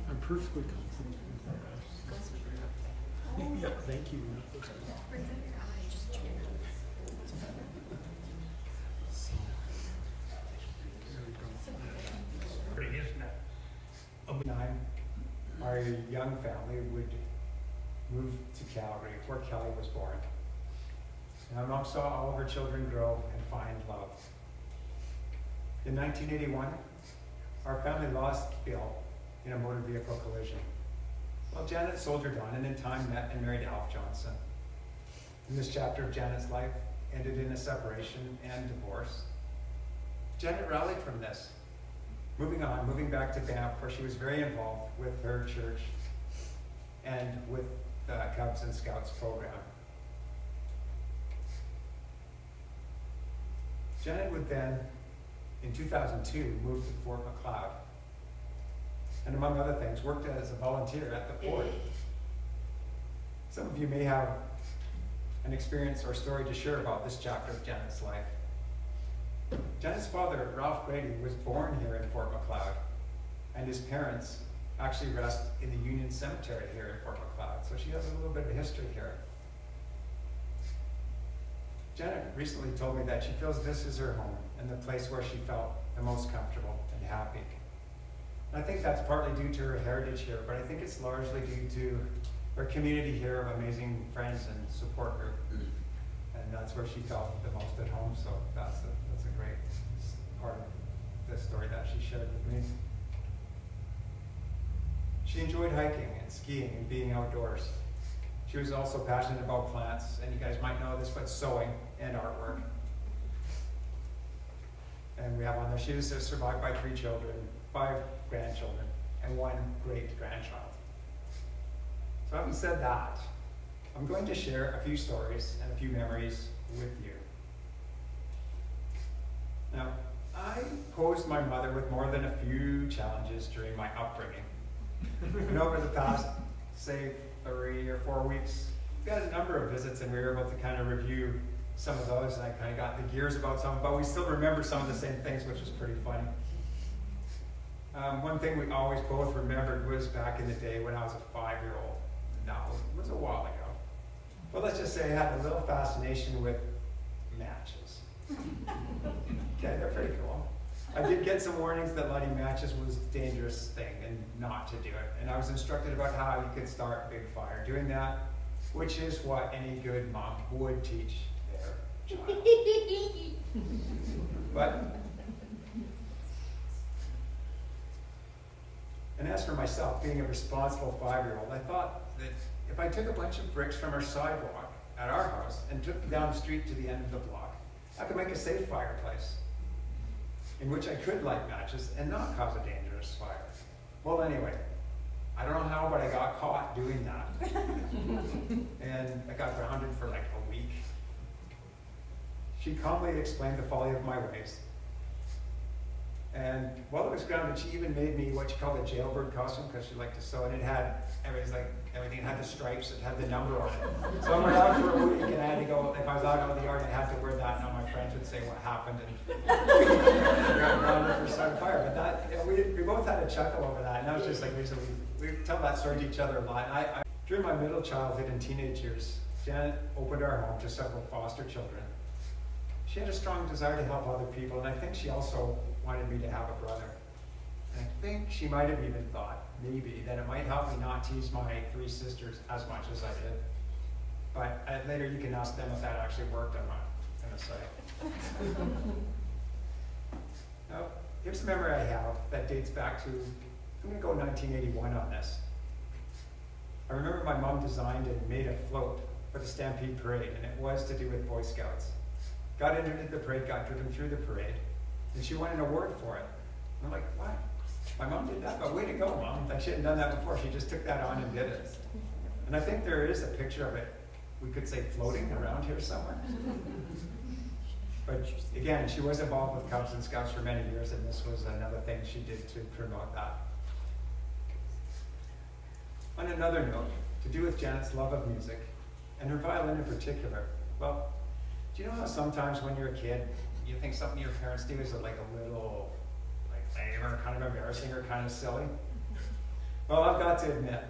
I'm perfectly confident. Yeah, thank you. Our young family would move to Calgary, where Kelly was born. And our mom saw all of her children grow and find love. In 1981, our family lost Bill in a motor vehicle collision. Well, Janet soldiered on and in time met and married Alf Johnson. And this chapter of Janet's life ended in a separation and divorce. Janet rallied from this, moving on, moving back to Banff, where she was very involved with her church and with the Cubs and Scouts program. Janet would then, in 2002, move to Fort Macleod, and among other things, worked as a volunteer at the fort. Some of you may have an experience or story to share about this chapter of Janet's life. Janet's father, Ralph Grady, was born here in Fort Macleod, and his parents actually rest in the Union Cemetery here in Fort Macleod, so she has a little bit of history here. Janet recently told me that she feels this is her home and the place where she felt the most comfortable and happy. And I think that's partly due to her heritage here, but I think it's largely due to her community here of amazing friends and support group. And that's where she felt the most at home, so that's a great part of the story that she shared with me. She enjoyed hiking and skiing and being outdoors. She was also passionate about plants, and you guys might know this, but sewing and artwork. And we have on there, she was survived by 3 children, 5 grandchildren, and 1 great-grandchild. So having said that, I'm going to share a few stories and a few memories with you. Now, I posed my mother with more than a few challenges during my upbringing. And over the past, say, 3 or 4 weeks, we had a number of visits and we were able to kind of review some of those, and I kind of got the gears about some, but we still remember some of the same things, which was pretty funny. One thing we always both remembered was back in the day when I was a 5-year-old. Now, it was a while ago. But let's just say I had a little fascination with matches. Okay, they're pretty cool. I did get some warnings that lighting matches was a dangerous thing and not to do it. And I was instructed about how you could start a big fire doing that, which is what any good mom would teach their child. And as for myself, being a responsible 5-year-old, I thought that if I took a bunch of bricks from our sidewalk at our house and took them down the street to the end of the block, I could make a safe fireplace in which I could light matches and not cause a dangerous fire. Well, anyway, I don't know how, but I got caught doing that. And I got grounded for like a week. She calmly explained the folly of my ways. And while I was grounded, she even made me what she called a jailbird costume, because she liked to sew, and it had everything. It had the stripes, it had the number on it. So I went out for a week, and I had to go. If I was out on the yard, I had to wear that. Now my friends would say what happened, and I got grounded for starting fire. But that we both had a chuckle over that, and that was just like we tell that story to each other a lot. And during my middle childhood and teenage years, Janet opened our home to several foster children. She had a strong desire to help other people, and I think she also wanted me to have a brother. And I think she might have even thought, maybe, that it might help me not tease my 3 sisters as much as I did. But later you can ask them if that actually worked, I'm not gonna say. Now, here's a memory I have that dates back to, I'm gonna go 1981 on this. I remember my mom designed and made a float for the Stampede Parade, and it was to do with Boy Scouts. Got into the parade, got driven through the parade, and she won an award for it. And I'm like, what? My mom did that? But way to go, Mom. Like, she hadn't done that before. She just took that on and did it. And I think there is a picture of it, we could say floating around here somewhere. But again, she was involved with Cubs and Scouts for many years, and this was another thing she did to promote that. On another note, to do with Janet's love of music, and her violin in particular, well, do you know how sometimes when you're a kid, you think something your parents do is like a little, like lame or kind of embarrassing or kind of silly? Well, I've got to admit,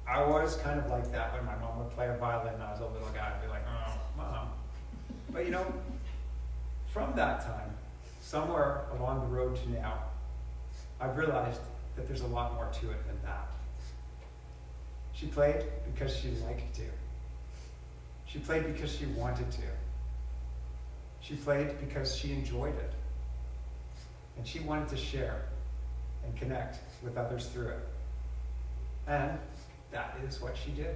I was kind of like that when my mom would play a violin and I was a little guy. I'd be like, oh, Mom. But you know, from that time, somewhere along the road to now, I've realized that there's a lot more to it than that. She played because she liked to. She played because she wanted to. She played because she enjoyed it. And she wanted to share and connect with others through it. And that is what she did.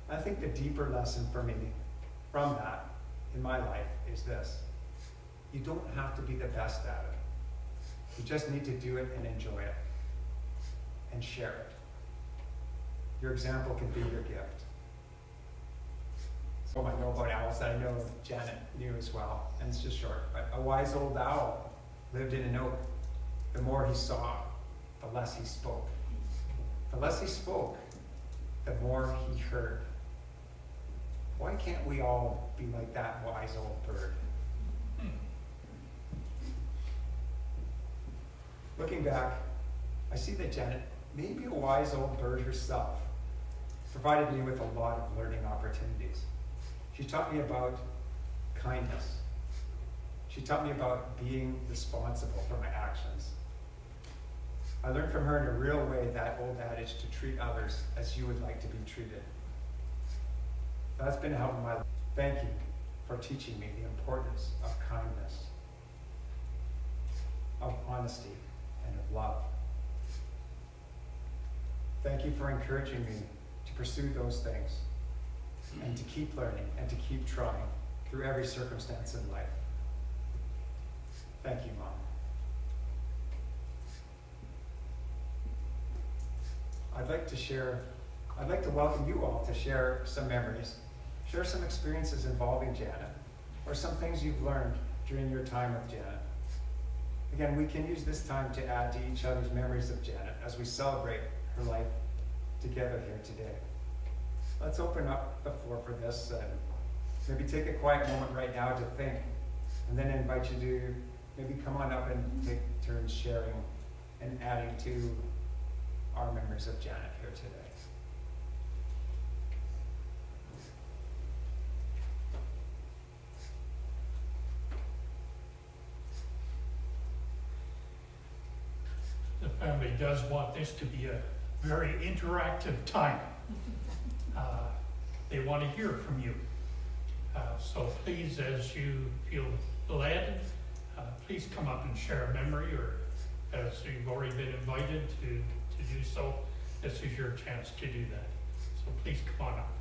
I think the deeper lesson for me from that in my life is this. You don't have to be the best at it. You just need to do it and enjoy it. And share it. Your example can be your gift. So I know about owls that I know Janet knew as well, and it's just short. But a wise old owl lived in an oak. The more he saw, the less he spoke. The less he spoke, the more he heard. Why can't we all be like that wise old bird? Looking back, I see that Janet, maybe a wise old bird herself, provided me with a lot of learning opportunities. She taught me about kindness. She taught me about being responsible for my actions. I learned from her in a real way that old adage to treat others as you would like to be treated. That's been a help in my life. Thank you for teaching me the importance of kindness, of honesty, and of love. Thank you for encouraging me to pursue those things and to keep learning and to keep trying through every circumstance in life. Thank you, Mom. I'd like to welcome you all to share some memories, share some experiences involving Janet, or some things you've learned during your time with Janet. Again, we can use this time to add to each other's memories of Janet as we celebrate her life together here today. Let's open up the floor for this and maybe take a quiet moment right now to think, and then invite you to maybe come on up and take turns sharing and adding to our memories of Janet here today. The family does want this to be a very interactive time. They want to hear from you. So please, as you feel led, please come up and share a memory, or as you've already been invited to do so, this is your chance to do that. So please come on up.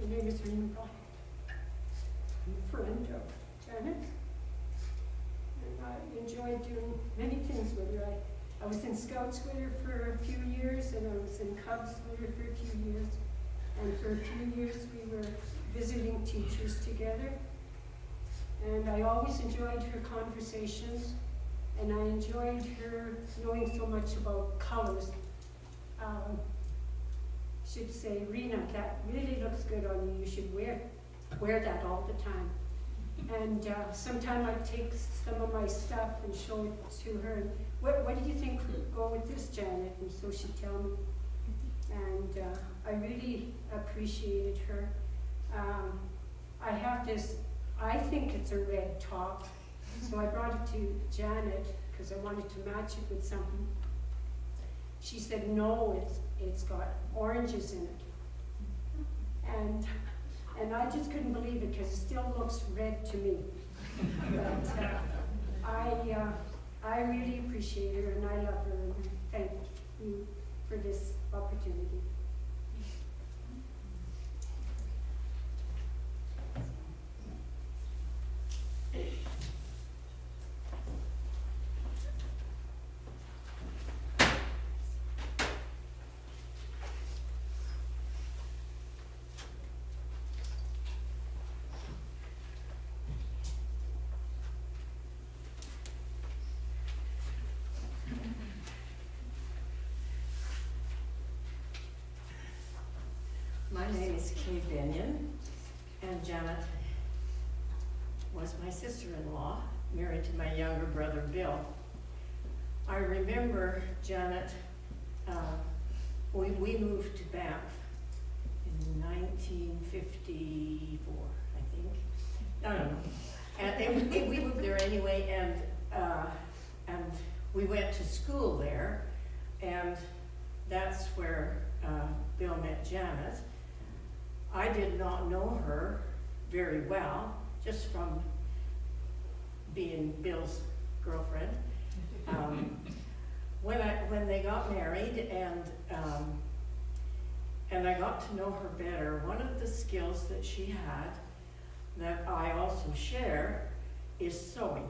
My name is Rena Bryant. I'm a friend of Janet's, and I enjoyed doing many things with her. I was in Scouts with her for a few years, and I was in Cubs with her for a few years. And for a few years we were visiting teachers together. And I always enjoyed her conversations, and I enjoyed her knowing so much about colors. She'd say, Rena, that really looks good on you. You should wear that all the time. And sometime I'd take some of my stuff and show it to her. And what do you think would go with this, Janet? And so she'd tell me. and I really appreciated her. I have this, I think it's a red top, so I brought it to Janet because I wanted to match it with something. She said, no, it's got oranges in it. And I just couldn't believe it because it still looks red to me. But I really appreciate her and I love her, and thank you for this opportunity. My name is Kay Benyon, and Janet was my sister-in-law, married to my younger brother, Bill. I remember Janet, we moved to Banff in 1954, I think. I don't know. And we moved there anyway, and we went to school there, and that's where Bill met Janet. I did not know her very well, just from being Bill's girlfriend. When they got married and I got to know her better, one of the skills that she had that I also share is sewing.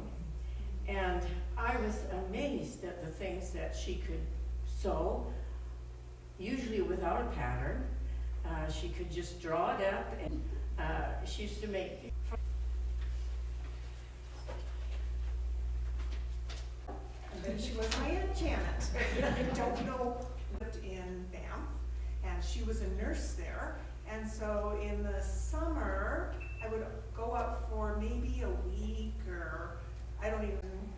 And I was amazed at the things that she could sew, usually without a pattern. She could just draw it up, and she used to make. And then she was my Aunt Janet. I don't know, lived in Banff, and she was a nurse there. And so in the summer, I would go up for maybe a week, or I don't even.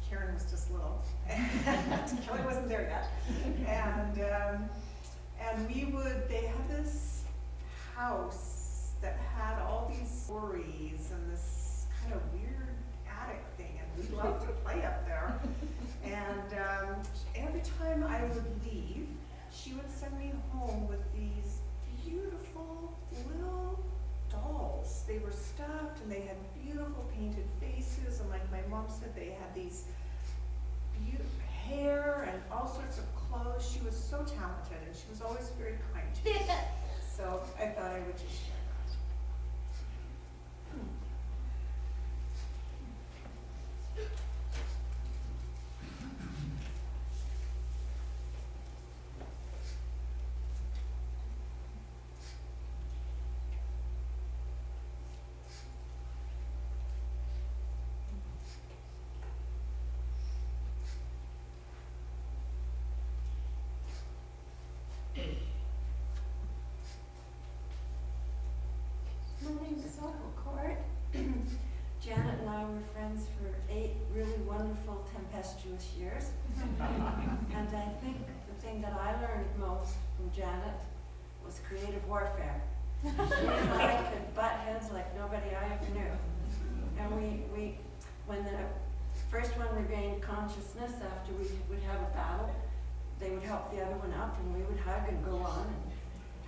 Karen was just little. Kelly wasn't there yet, and they had this house that had all these stories and this kind of weird attic thing, and we loved to play up there. And every time I would leave, she would send me home with these beautiful little dolls. They were stuffed and they had beautiful painted faces, and like my mom said, they had these beautiful hair and all sorts of clothes. She was so talented, and she was always very kind to me. So I thought I would just share that. My name is Opal Court. Janet and I were friends for 8 really wonderful, tempestuous years. And I think the thing that I learned most from Janet was creative warfare. She and I could butt heads like nobody I ever knew. And when the first one regained consciousness after we would have a battle, they would help the other one up, and we would hug and go on and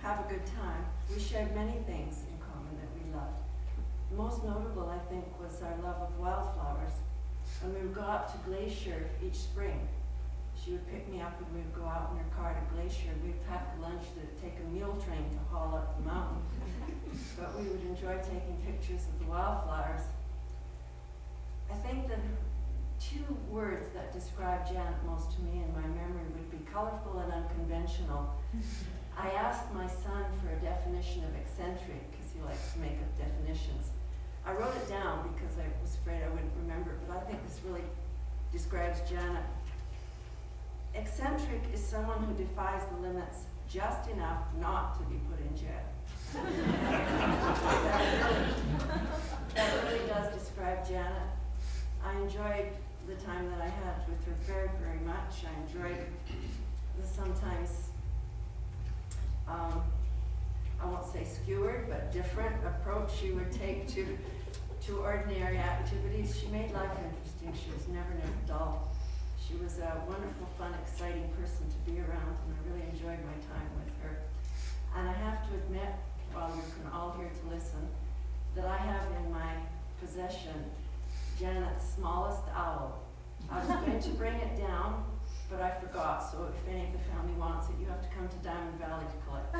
have a good time. We shared many things in common that we loved. Most notable, I think, was our love of wildflowers. And we would go out to Glacier each spring. She would pick me up and we would go out in her car to Glacier. We'd pack lunch to take a mule train to haul up the mountain. But we would enjoy taking pictures of the wildflowers. I think the 2 words that describe Janet most to me in my memory would be colorful and unconventional. I asked my son for a definition of eccentric because he likes to make up definitions. I wrote it down because I was afraid I wouldn't remember it, but I think this really describes Janet. Eccentric is someone who defies the limits just enough not to be put in jail. That really does describe Janet. I enjoyed the time that I had with her very, very much. I enjoyed the sometimes I won't say skewered, but different approach she would take to ordinary activities. She made life interesting. She was never dull. She was a wonderful, fun, exciting person to be around, and I really enjoyed my time with her. And I have to admit, while you're all here to listen, that I have in my possession Janet's smallest owl. I was going to bring it down, but I forgot, so if any of the family wants it, you have to come to Diamond Valley to collect.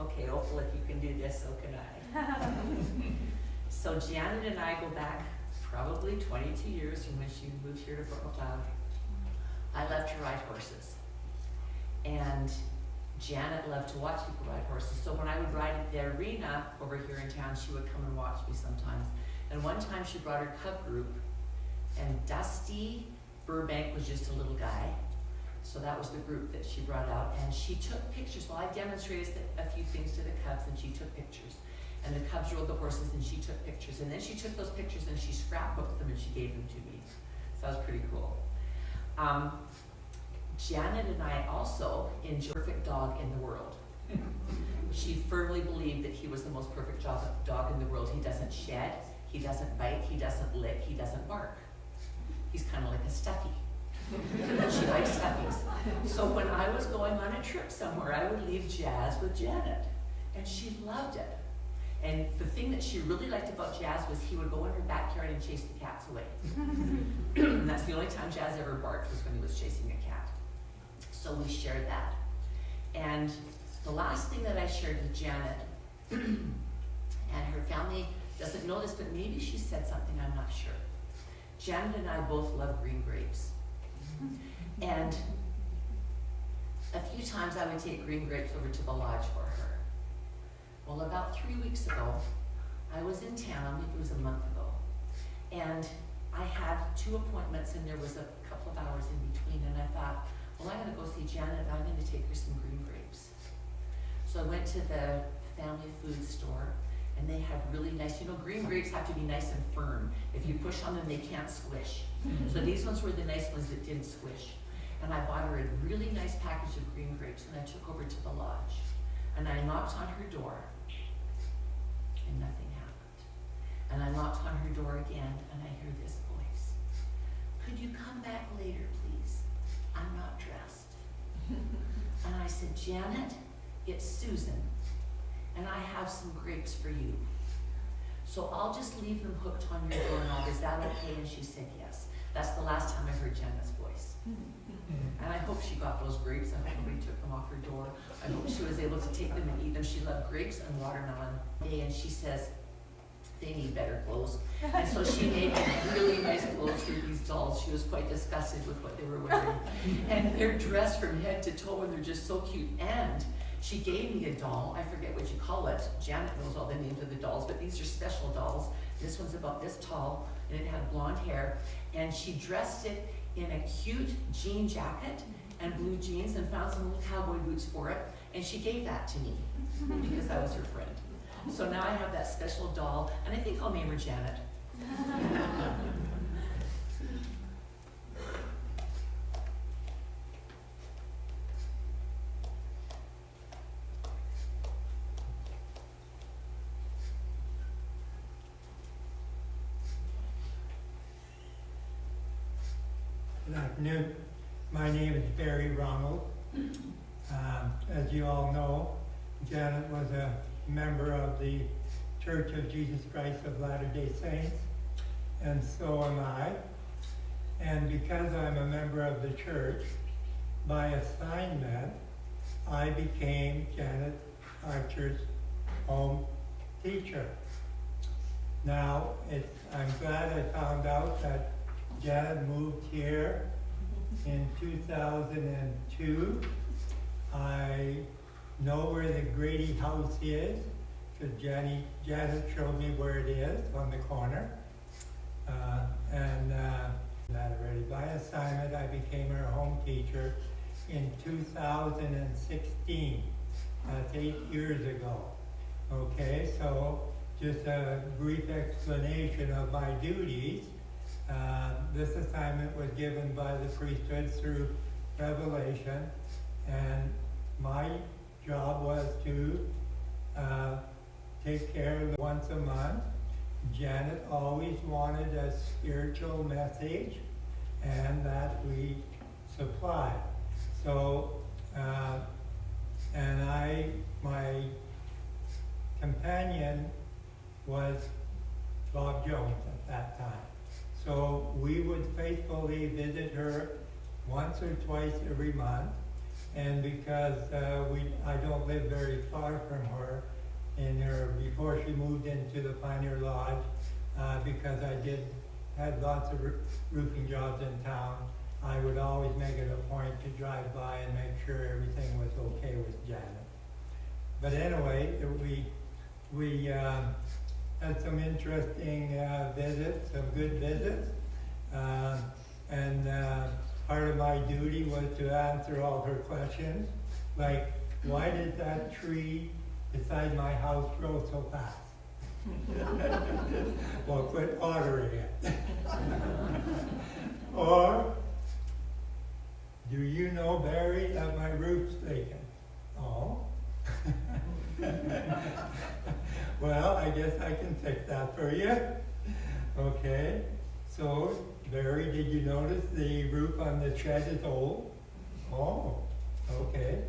Okay, Opal, if you can do this, so can I. So Janet and I go back probably 22 years from when she moved here to Fort McLeod. I loved to ride horses. And Janet loved to watch people ride horses. So when I would ride at the arena over here in town, she would come and watch me sometimes. And one time she brought her cub group, and Dusty Burbank was just a little guy. So that was the group that she brought out, and she took pictures. Well, I demonstrated a few things to the cubs, and she took pictures. And the cubs rode the horses, and she took pictures. And then she took those pictures and she scrapbooked them and she gave them to me. So that was pretty cool. Janet and I also enjoyed the perfect dog in the world. She firmly believed that he was the most perfect dog in the world. He doesn't shed, he doesn't bite, he doesn't lick, he doesn't bark. He's kind of like a stuffy. She likes stuffies. So when I was going on a trip somewhere, I would leave Jazz with Janet, and she loved it. And the thing that she really liked about Jazz was he would go in her backyard and chase the cats away. And that's the only time Jazz ever barked, was when he was chasing a cat. So we shared that. And the last thing that I shared with Janet, and her family doesn't know this, but maybe she said something, I'm not sure. Janet and I both love green grapes. And a few times I would take green grapes over to the lodge for her. Well, about 3 weeks ago, I was in town, maybe it was a month ago, and I had 2 appointments and there was a couple of hours in between, and I thought, well, I'm gonna go see Janet and I'm gonna take her some green grapes. So I went to the family food store, and they have really nice, green grapes have to be nice and firm. If you push on them, they can't squish. So these ones were the nice ones that didn't squish. And I bought her a really nice package of green grapes, and I took over to the lodge. And I knocked on her door, and nothing happened. And I knocked on her door again, and I hear this voice. Could you come back later, please? I'm not dressed. And I said, Janet, it's Susan, and I have some grapes for you. So I'll just leave them hooked on your doorknob. Is that okay? And she said yes. That's the last time I heard Janet's voice. And I hope she got those grapes. I hope nobody took them off her door. I hope she was able to take them and eat them. She loved grapes and watermelon. And she says, they need better clothes. And so she made really nice clothes for these dolls. She was quite disgusted with what they were wearing. And they're dressed from head to toe, and they're just so cute. And she gave me a doll. I forget what you call it. Janet knows all the names of the dolls, but these are special dolls. This one's about this tall, and it had blonde hair. And she dressed it in a cute jean jacket and blue jeans, and found some little cowboy boots for it. And she gave that to me because I was her friend. So now I have that special doll, and I think I'll name her Janet. Good afternoon. My name is Barry Ronald. As you all know, Janet was a member of the Church of Jesus Christ of Latter-day Saints, and so am I. And because I'm a member of the church, by assignment, I became Janet Archer's home teacher. Now, I'm glad I found out that Janet moved here in 2002. I know where the Grady House is, because Janet showed me where it is on the corner. That already. By assignment, I became her home teacher in 2016. That's 8 years ago. Okay, so just a brief explanation of my duties. This assignment was given by the priesthood through revelation, and my job was to take care of once a month. Janet always wanted a spiritual message, and that we supplied. So, my companion was Bob Jones at that time. So we would faithfully visit her once or twice every month, and because I don't live very far from her, before she moved into the Pioneer Lodge, because I had lots of roofing jobs in town, I would always make it a point to drive by and make sure everything was okay with Janet. But anyway, we had some interesting visits, some good visits, and part of my duty was to answer all her questions, like, why did that tree beside my house grow so fast? Well, quit watering it. Or, do you know, Barry, that my roof's leaking? Oh. Well, I guess I can fix that for you. Okay. So, Barry, did you notice the roof on the shed is old? Oh, okay.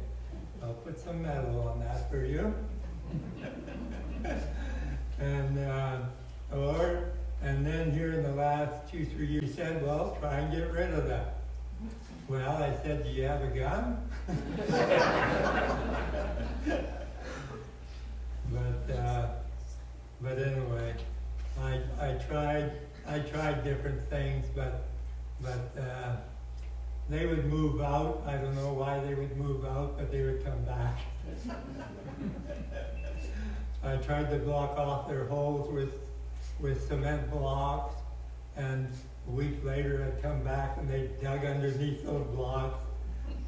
I'll put some metal on that for you. And then here in the last 2-3 years, he said, well, try and get rid of that. Well, I said, do you have a gun? But anyway, I tried different things, but they would move out. I don't know why they would move out, but they would come back. I tried to block off their holes with cement blocks, and a week later I'd come back and they dug underneath those blocks,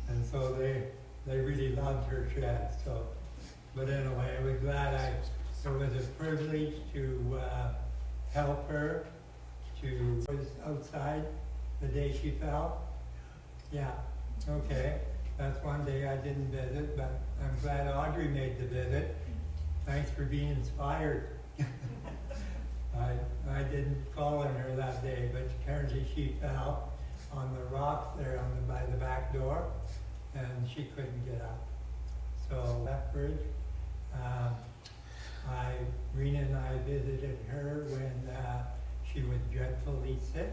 and so they really loved her shed. So, but anyway, I was glad it was a privilege to help her. Was outside the day she fell. Yeah, okay. That's one day I didn't visit, but I'm glad Audrey made the visit. Thanks for being inspired. I didn't call on her that day, but apparently she fell on the rocks there by the back door, and she couldn't get up. So Lethbridge, Rena and I visited her when she was dreadfully sick.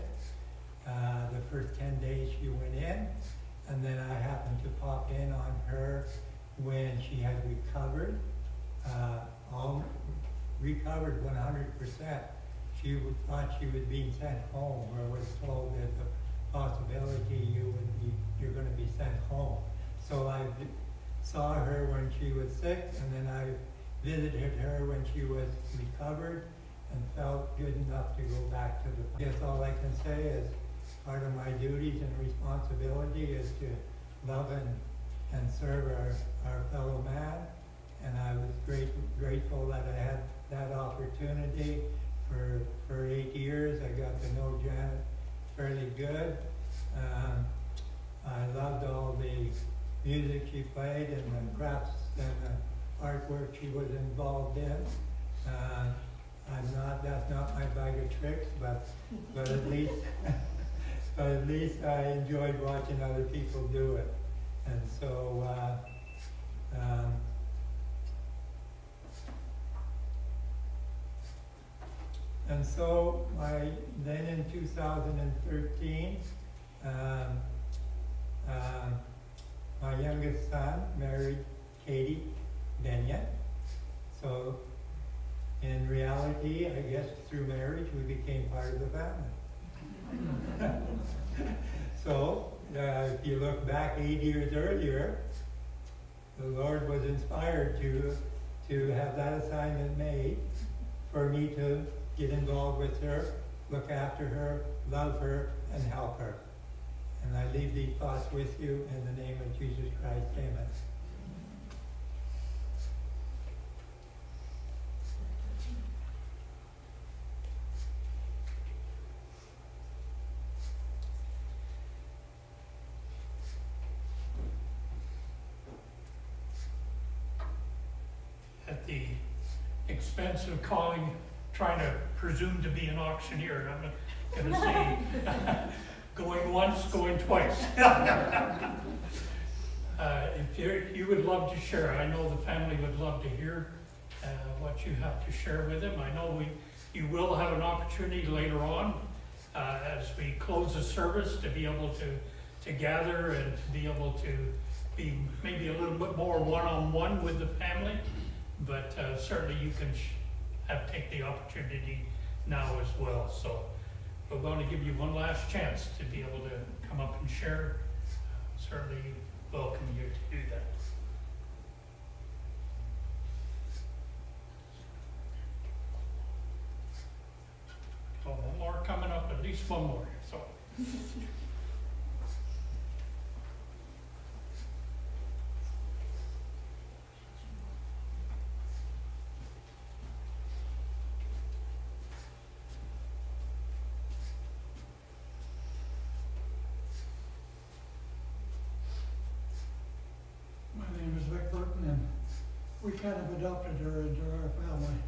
The first 10 days she went in, and then I happened to pop in on her when she had recovered. Recovered 100%. She thought she was being sent home, or was told that the possibility you're going to be sent home. So I saw her when she was sick, and then I visited her when she was recovered and felt good enough to go back to the. I guess all I can say is part of my duties and responsibility is to love and serve our fellow man. And I was grateful that I had that opportunity for 8 years. I got to know Janet fairly good. I loved all the music she played and the crafts and the artwork she was involved in. That's not my bag of tricks, but at least I enjoyed watching other people do it. And so then in 2013, my youngest son married Katie Benya. So in reality, I guess through marriage, we became part of the family. So if you look back 8 years earlier, the Lord was inspired to have that assignment made for me to get involved with her, look after her, love her, and help her. And I leave these thoughts with you in the name of Jesus Christ. Amen. At the expense of trying to presume to be an auctioneer, I'm gonna say, going once, going twice. If you would love to share, I know the family would love to hear what you have to share with them. I know you will have an opportunity later on as we close the service to be able to gather and to be able to be maybe a little bit more one-on-one with the family. But certainly you can take the opportunity now as well. So we're going to give you one last chance to be able to come up and share. Certainly welcome you to do that. Oh, one more coming up, at least one more. So. My name is Vic Burton, and we kind of adopted her into our family,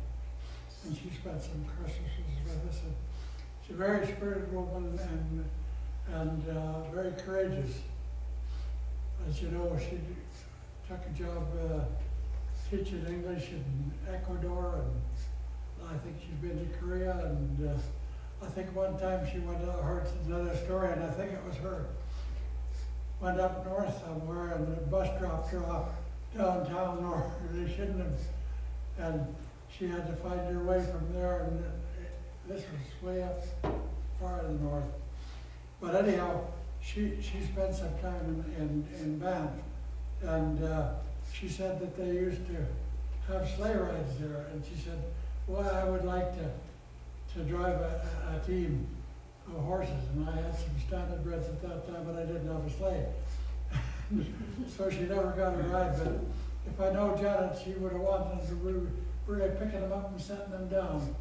and she spent some Christmases with us. And she's a very spirited woman and very courageous. As you know, she took a job teaching English in Ecuador, and I think she's been to Korea, and I think one time she went out, heard another story, and I think it was her. Went up north somewhere, and the bus dropped her off downtown north, they shouldn't have, and she had to find her way from there, and this was way up far in the north. But anyhow, she spent some time in Banff, and she said that they used to have sleigh rides there, and she said, well, I would like to drive a team of horses, and I had some standardbreds at that time, but I didn't have a sleigh. So she never got a ride, but if I know Janet, she would have wanted to really picking them up and setting them down.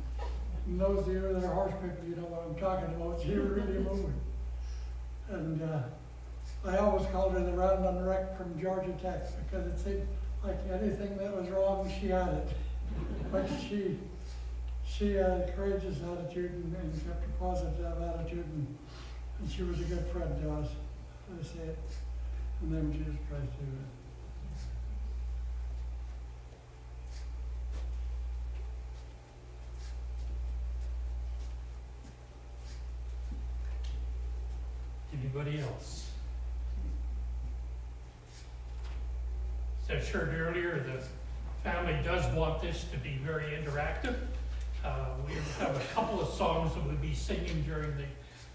And those of you that are horse people, you know what I'm talking about. She was really moving. And I always called her the Random Wreck from Georgia Tech, because it seemed like anything that was wrong, she had it. But she had a courageous attitude and kept a positive attitude, and she was a good friend to us. I say it in the name of Jesus Christ. Amen. Anybody else? As I shared earlier, the family does want this to be very interactive. We have a couple of songs that we'll be singing during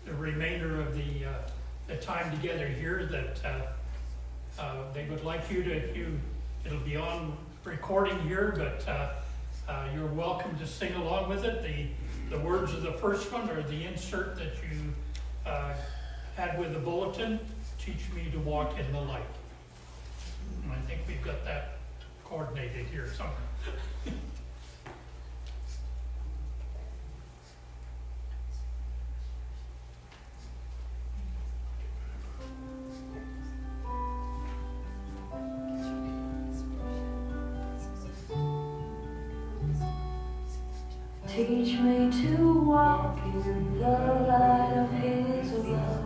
the remainder of the time together here that they would like you to, it'll be on recording here, but you're welcome to sing along with it. The words of the first one are the insert that you had with the bulletin, teach me to walk in the light. And I think we've got that coordinated here somewhere. Teach me to walk in the light of His love.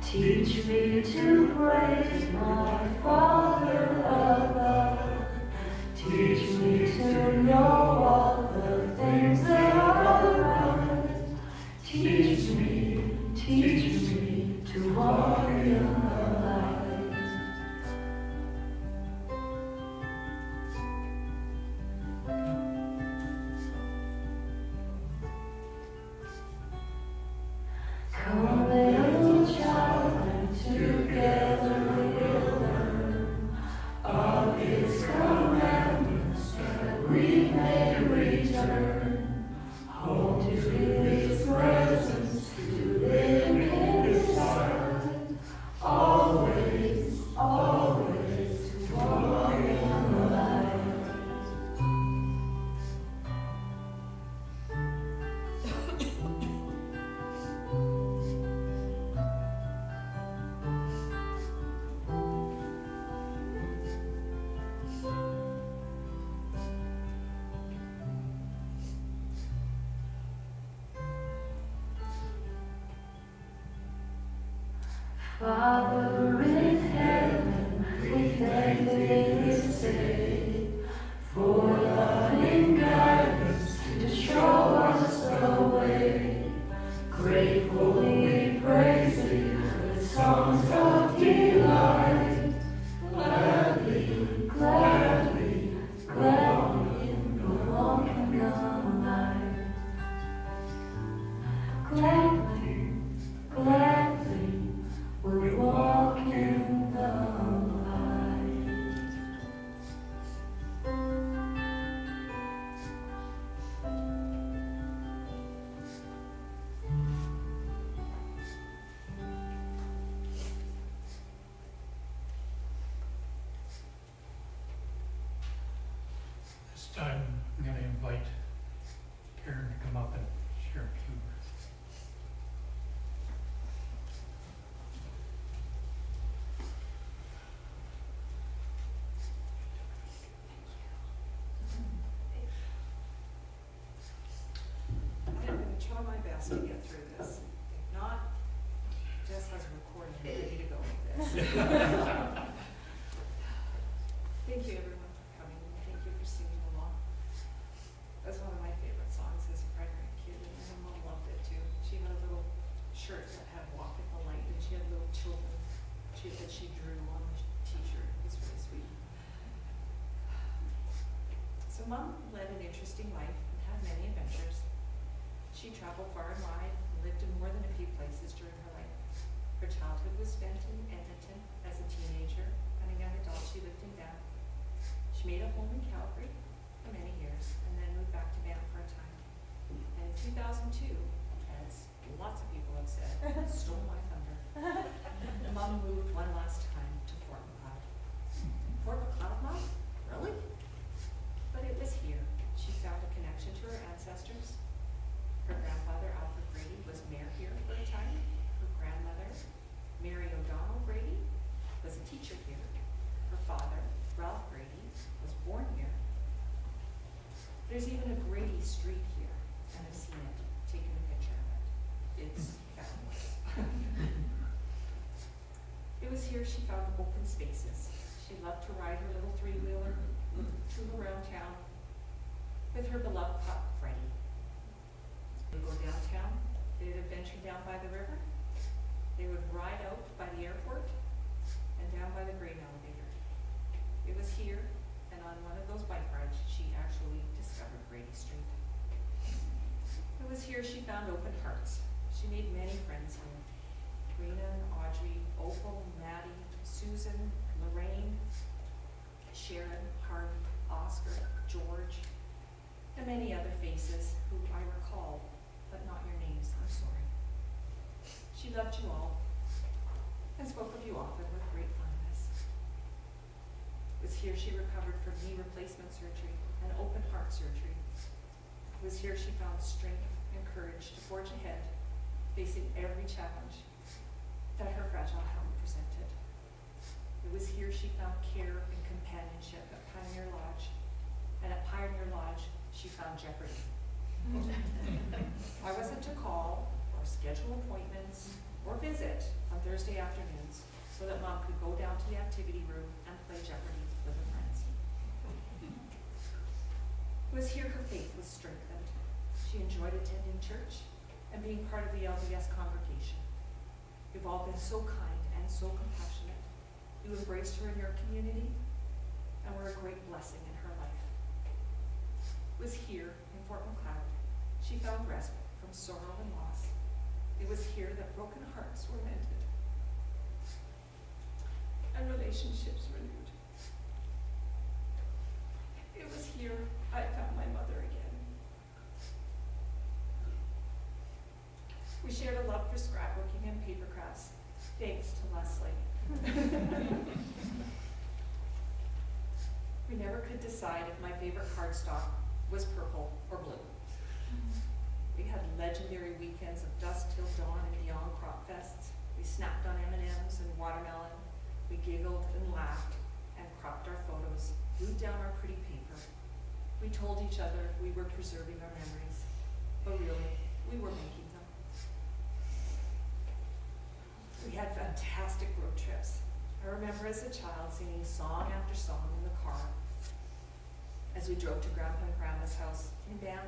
Teach me to praise my Father above. Teach me to know all the things that are right. Teach me to walk in the light. Come, little child, and together we'll learn. Father in heaven, we thankfully say for loving guidance to show us the way. Gratefully we praise thee with songs of delight. Gladly, gladly, gladly in walking the light. Gladly, gladly, we walk in the light. This time, I'm gonna invite Karen to come up and share a few words. I am gonna try my best to get through this. If not, Jess has a recording ready to go with this. Thank you everyone for coming, and thank you for singing along. That's one of my favorite songs as a primary kid, and my mom loved it too. She had a little shirt that had "Walk in the Light," and she had little children that she drew on the t-shirt. It was really sweet. So Mom led an interesting life and had many adventures. She traveled far and wide and lived in more than a few places during her life. Her childhood was spent in Edmonton as a teenager, and a young adult she lived in Banff. She made a home in Calgary for many years and then moved back to Banff for a time. And in 2002, as lots of people have said, stole my thunder. Mom moved one last time to Fort McLeod. Fort McLeod, Mom? Really? But it was here she found a connection to her ancestors. Her grandfather, Alfred Brady, was mayor here for a time. Her grandmother, Mary O'Donnell Brady, was a teacher here. Her father, Ralph Brady, was born here. There's even a Brady Street here, and I've seen it, taken a picture of it. It's fabulous. It was here she found open spaces. She loved to ride her little three-wheeler tool around town with her beloved pup, Freddie. They'd go downtown, they'd adventure down by the river, they would ride out by the airport, and down by the grain elevator. It was here, and on one of those bike rides, she actually discovered Brady Street. It was here she found open hearts. She made many friends here. Rena and Audrey, Opal, Maddie, Susan, Lorraine, Sharon, Harvey, Oscar, George, and many other faces who I recall, but not your names, I'm sorry. She loved you all and spoke of you often with great fondness. It was here she recovered from knee replacement surgery and open heart surgery. It was here she found strength and courage to forge ahead, facing every challenge that her fragile health presented. It was here she found care and companionship at Pioneer Lodge, and at Pioneer Lodge, she found Jeopardy. I wasn't to call or schedule appointments or visit on Thursday afternoons so that Mom could go down to the activity room and play Jeopardy with her friends. It was here her faith was strengthened. She enjoyed attending church and being part of the LDS congregation. You've all been so kind and so compassionate. You embraced her in your community and were a great blessing in her life. It was here in Fort McLeod she found respite from sorrow and loss. It was here that broken hearts were mended and relationships renewed. It was here I found my mother again. We shared a love for scrapbooking and paper crafts, thanks to Leslie. We never could decide if my favorite cardstock was purple or blue. We had legendary weekends of dusk till dawn and beyond crop fests. We snacked on M&Ms and watermelon. We giggled and laughed and cropped our photos, glued down our pretty paper. We told each other we were preserving our memories, but really, we were making them. We had fantastic road trips. I remember as a child singing song after song in the car as we drove to Grandpa and Grandma's house in Banff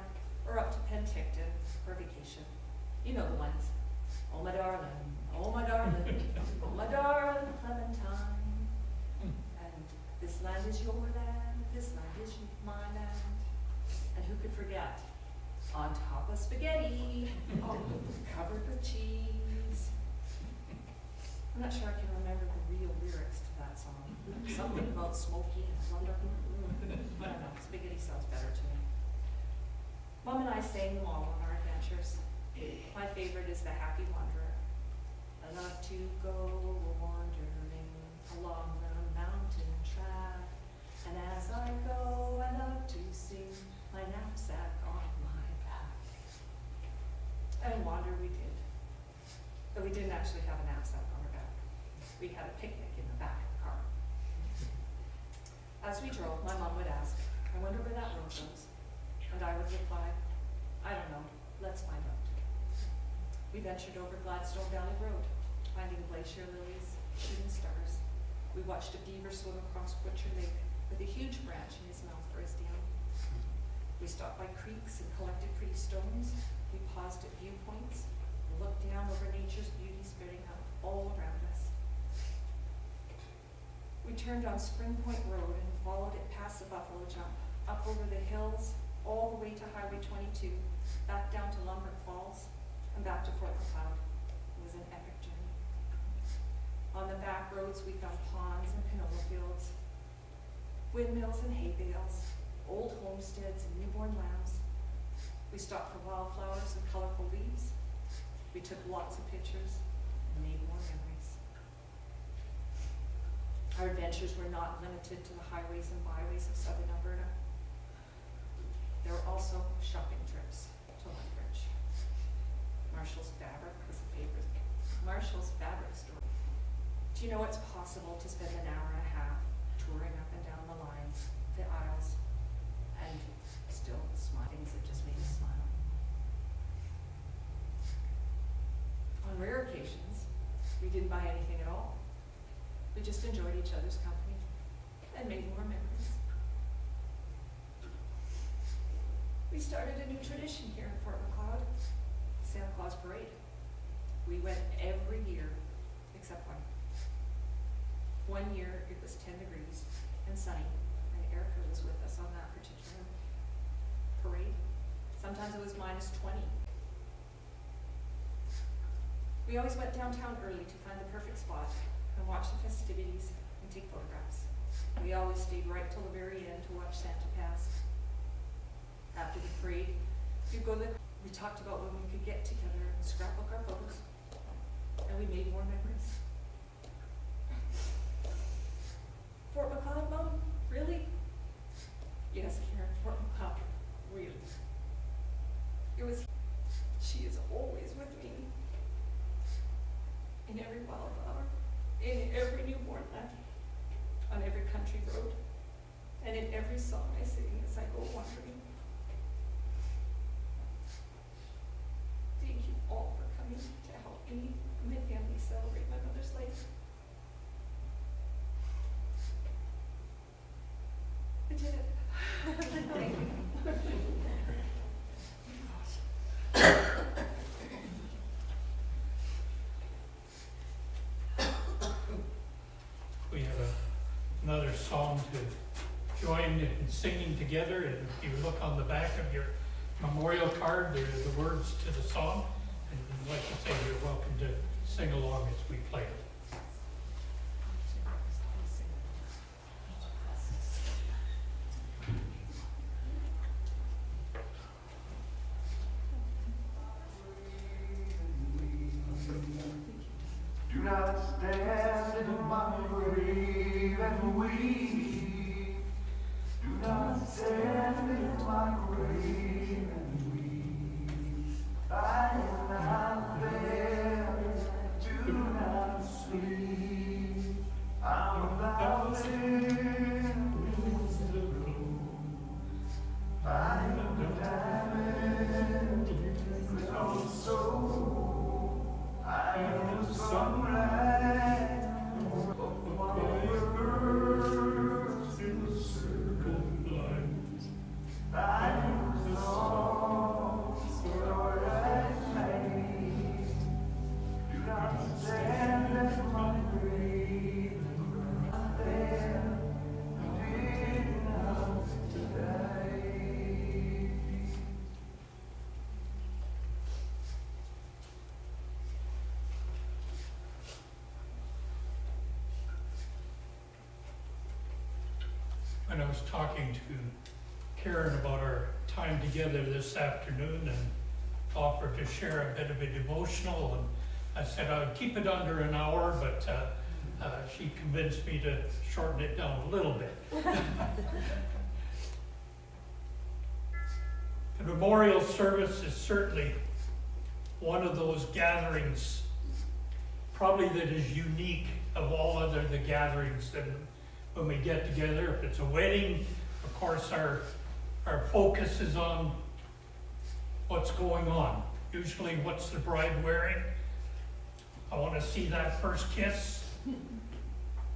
or up to Penticton for vacation. You know the ones. Oh my darling, oh my darling, oh my darling Clementine. And this land is your land, this land is my land. And who could forget? On top of spaghetti, covered with cheese. I'm not sure I can remember the real lyrics to that song. Something about smoky and wonder. I don't know, spaghetti sounds better to me. Mom and I sang them all on our adventures. My favorite is The Happy Wanderer. I love to go wandering along the mountain track, and as I go, I love to sing my knapsack on my back. And wander we did, but we didn't actually have a knapsack on our back. We had a picnic in the back of the car. As we drove, my mom would ask, I wonder where that road goes. And I would reply, I don't know, let's find out. We ventured over Gladstone Valley Road, finding glacier lilies, shooting stars. We watched a beaver swim across Butcher Lake with a huge branch in his mouth for his dam. We stopped by creeks and collected pretty stones. We paused at viewpoints and looked down over nature's beauty spreading out all around us. We turned on Spring Point Road and followed it past the Buffalo Jump, up over the hills, all the way to Highway 22, back down to Lombard Falls, and back to Fort McLeod. It was an epic journey. On the back roads, we found ponds and canola fields, windmills and hay bales, old homesteads and newborn lambs. We stopped for wildflowers and colorful leaves. We took lots of pictures and made more memories. Our adventures were not limited to the highways and byways of southern Alberta. There were also shopping trips to Lethbridge. Marshall's Fabric was a favorite. Marshall's Fabric store. Do you know it's possible to spend an hour and a half touring up and down the lines, the aisles, and still smile, things that just made us smile. On rare occasions, we didn't buy anything at all. We just enjoyed each other's company and made more memories. We started a new tradition here in Fort McLeod, Santa Claus Parade. We went every year except one. One year it was 10 degrees and sunny, and Erica was with us on that particular parade. Sometimes it was -20. We always went downtown early to find the perfect spot and watch the festivities and take photographs. We always stayed right till the very end to watch Santa pass. After the parade, we talked about when we could get together and scrapbook our photos, and we made more memories. Fort McLeod, Mom? Really? Yes, Karen, Fort McLeod, really. She is always with me. In every wildflower, in every newborn lamb, on every country road, and in every song I sing as I go wandering. Thank you all for coming to help me and my family celebrate my mother's life. I did it. Thank you. We have another song to join in singing together, and if you look on the back of your memorial card, there are the words to the song, and like I say, you're welcome to sing along as we play it. Do not stand in my grave and weep. Do not stand in my grave and weep. I am not there. Do not sleep. I'm about in the room. I am damaged with no soul. I am the sunrise. when I was talking to Karen about our time together this afternoon and offered to share a bit of it emotional, and I said I would keep it under an hour, but she convinced me to shorten it down a little bit. The memorial service is certainly one of those gatherings, probably that is unique of all other the gatherings that when we get together. If it's a wedding, of course our focus is on what's going on. Usually what's the bride wearing? I want to see that first kiss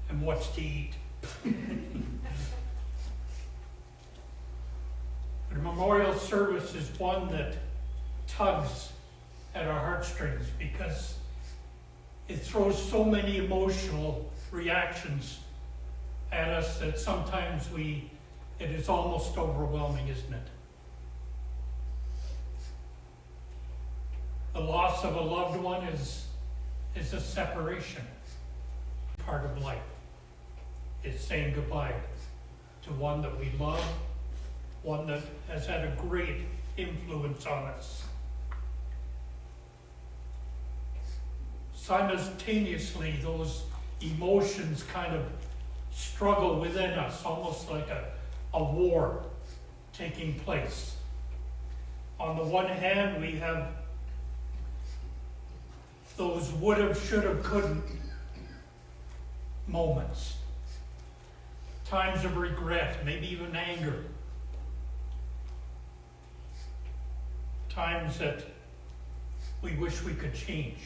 and what's to eat. The memorial service is one that tugs at our heartstrings because it throws so many emotional reactions at us that sometimes it is almost overwhelming, isn't it? The loss of a loved one is a separation. Part of life is saying goodbye to one that we love, one that has had a great influence on us. Simultaneously, those emotions kind of struggle within us, almost like a war taking place. On the one hand, we have those would've, should've, couldn't moments. Times of regret, maybe even anger. Times that we wish we could change.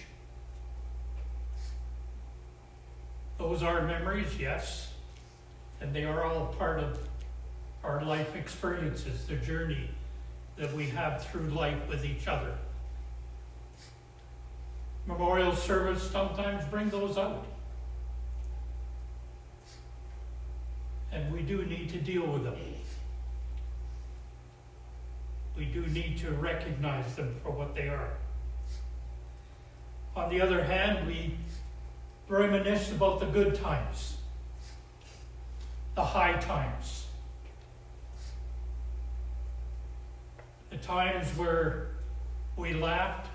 Those are memories, yes, and they are all part of our life experiences, the journey that we have through life with each other. Memorial service sometimes bring those out. And we do need to deal with them. We do need to recognize them for what they are. On the other hand, we reminisce about the good times, the high times, the times where we laughed,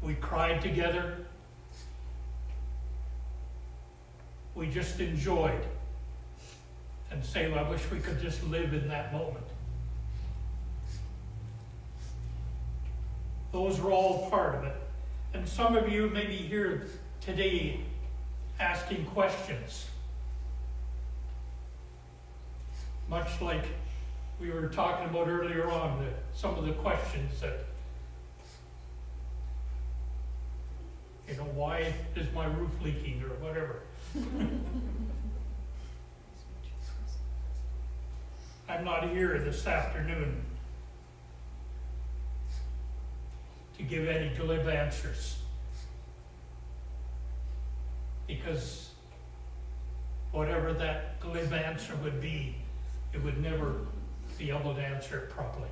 we cried together, we just enjoyed and say, well, I wish we could just live in that moment. Those were all part of it. And some of you may be here today asking questions. Much like we were talking about earlier on, some of the questions that, why is my roof leaking or whatever. I'm not here this afternoon to give any glib answers, because whatever that glib answer would be, it would never be able to answer it properly.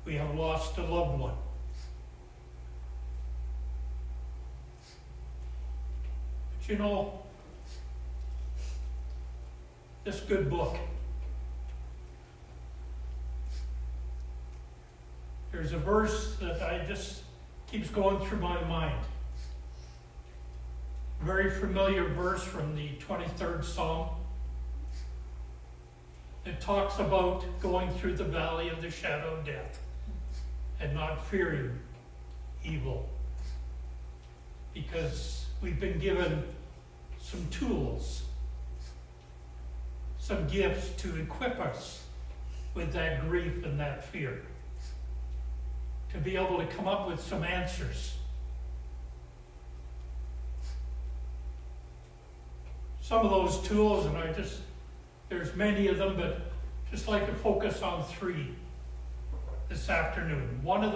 We have lost a loved one. But this good book, there's a verse that keeps going through my mind. A very familiar verse from the 23rd Psalm. It talks about going through the valley of the shadow of death and not fearing evil, because we've been given some tools, some gifts to equip us with that grief and that fear, to be able to come up with some answers. Some of those tools, and there's many of them, but just like to focus on 3 this afternoon. One of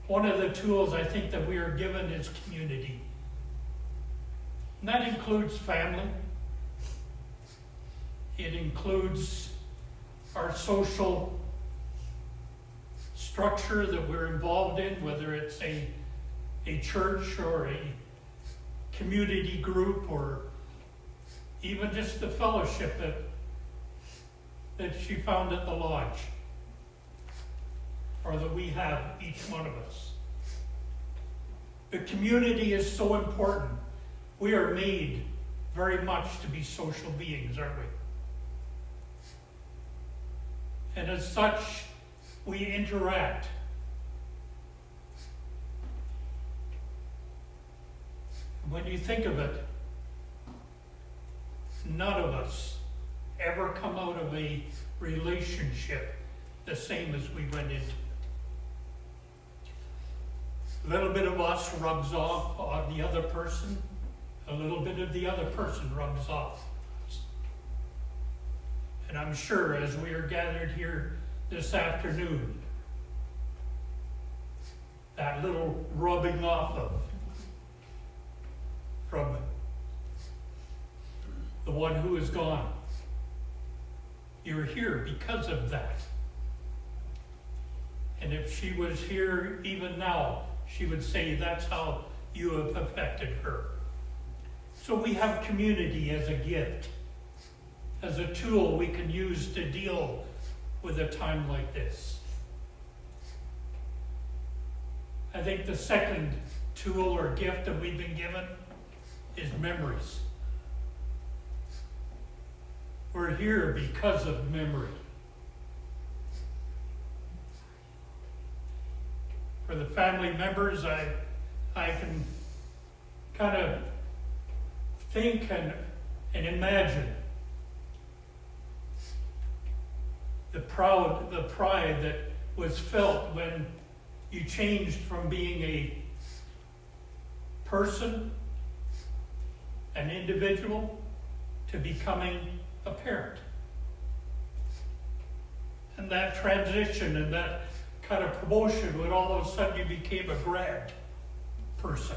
the tools I think that we are given is community. And that includes family. It includes our social structure that we're involved in, whether it's a church or a community group or even just the fellowship that she found at the lodge, or that we have, each one of us. The community is so important. We are made very much to be social beings, aren't we? And as such, we interact. When you think of it, none of us ever come out of a relationship the same as we went into it. A little bit of us rubs off on the other person. A little bit of the other person rubs off. And I'm sure as we are gathered here this afternoon, that little rubbing off of from the one who is gone. You're here because of that. And if she was here even now, she would say that's how you have affected her. So we have community as a gift, as a tool we can use to deal with a time like this. I think the second tool or gift that we've been given is memories. We're here because of memory. For the family members, I can kind of think and imagine the pride that was felt when you changed from being a person, an individual, to becoming a parent. And that transition and that kind of promotion when all of a sudden you became a grand person.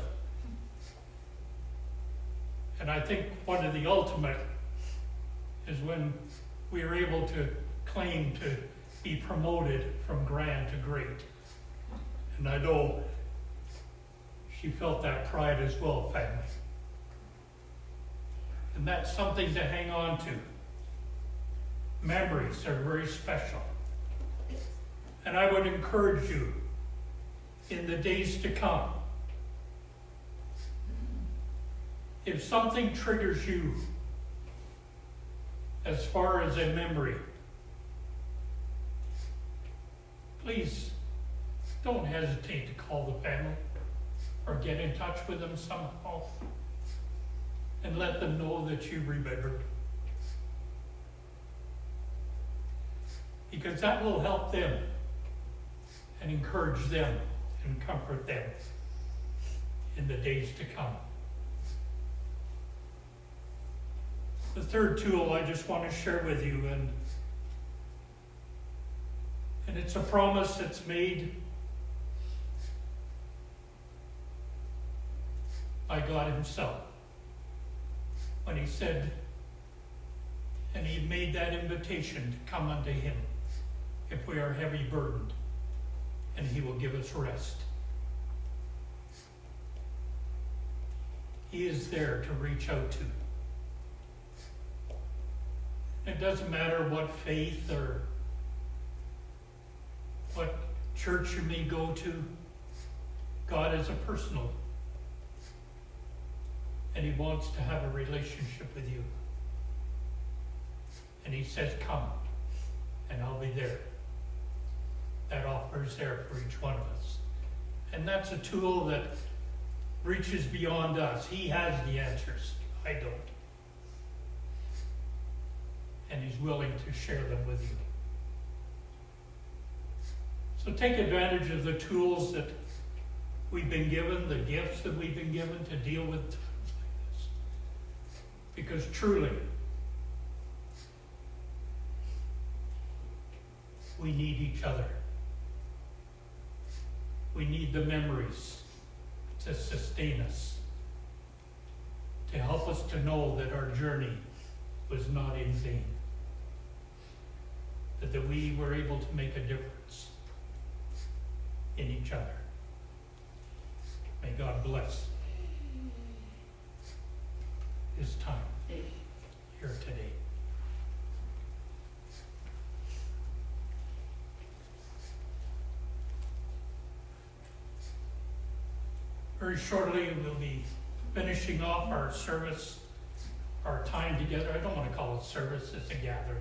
And I think one of the ultimate is when we were able to claim to be promoted from grand to great. And I know she felt that pride as well, family. And that's something to hang on to. Memories are very special. And I would encourage you in the days to come, if something triggers you as far as a memory, please don't hesitate to call the family or get in touch with them somehow and let them know that you remembered. Because that will help them and encourage them and comfort them in the days to come. The third tool I just want to share with you, and it's a promise that's made by God himself when he said, and he made that invitation to come unto him if we are heavy burdened, and he will give us rest. He is there to reach out to. It doesn't matter what faith or what church you may go to. God is a personal, and he wants to have a relationship with you. And he says, come, and I'll be there. That offer is there for each one of us. And that's a tool that reaches beyond us. He has the answers. I don't. And he's willing to share them with you. So take advantage of the tools that we've been given, the gifts that we've been given to deal with times like this. Because truly, we need each other. We need the memories to sustain us, to help us to know that our journey was not in vain, that we were able to make a difference in each other. May God bless his time here today. Very shortly, we'll be finishing off our service, our time together. I don't want to call it service, it's a gathering.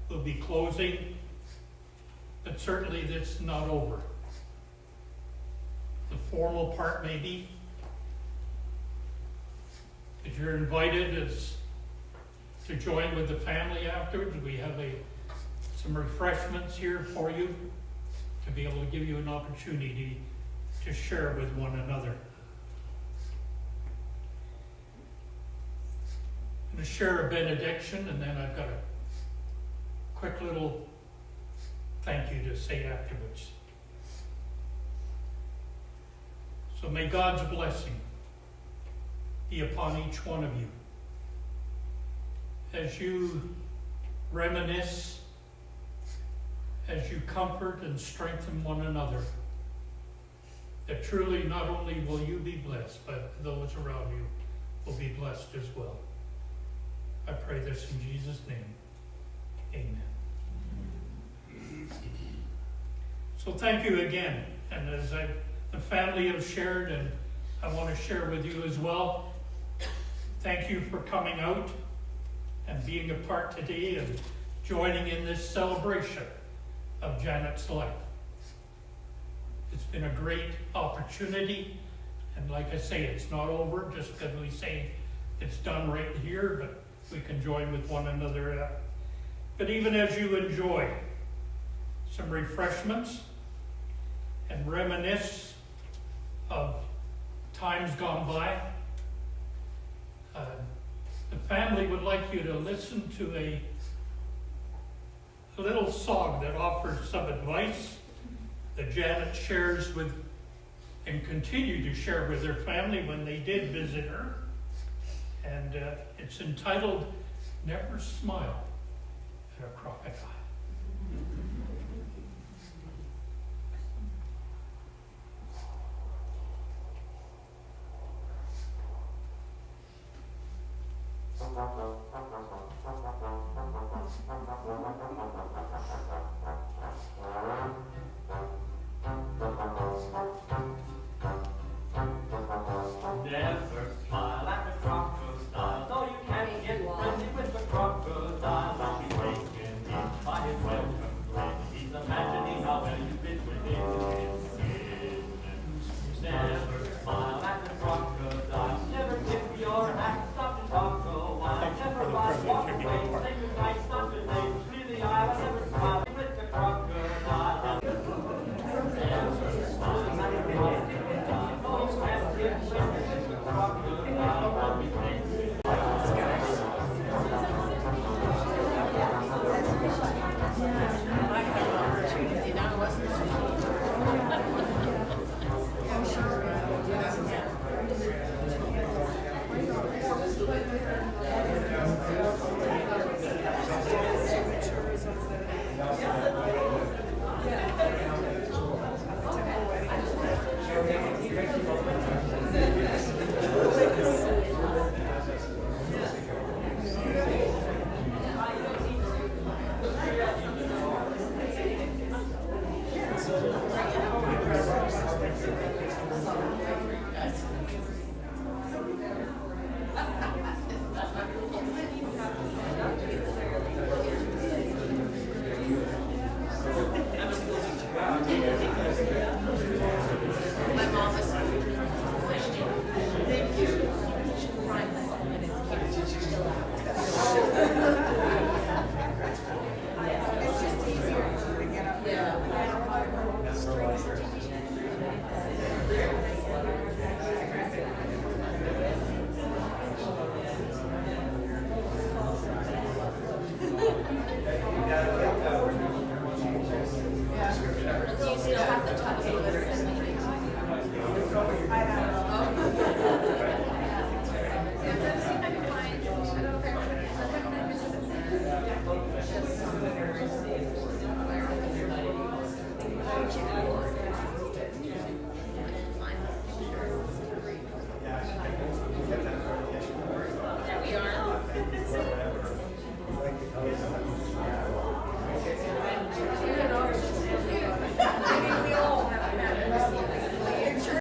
We'll be closing, but certainly this is not over. The formal part maybe, if you're invited to join with the family afterwards. We have some refreshments here for you to be able to give you an opportunity to share with one another. I'm going to share a benediction, and then I've got a quick little thank you to say afterwards. So may God's blessing be upon each one of you as you reminisce, as you comfort and strengthen one another, that truly not only will you be blessed, but those around you will be blessed as well. I pray this in Jesus' name. Amen. So thank you again. And as the family have shared, and I want to share with you as well, thank you for coming out and being a part today and joining in this celebration of Janet's life. It's been a great opportunity, and like I say, it's not over just because we say it's done right here, but we can join with one another. But even as you enjoy some refreshments and reminisce of times gone by, the family would like you to listen to a little song that offers some advice that Janet shares with and continue to share with her family when they did visit her. And it's entitled, Never Smile at a Crocodile.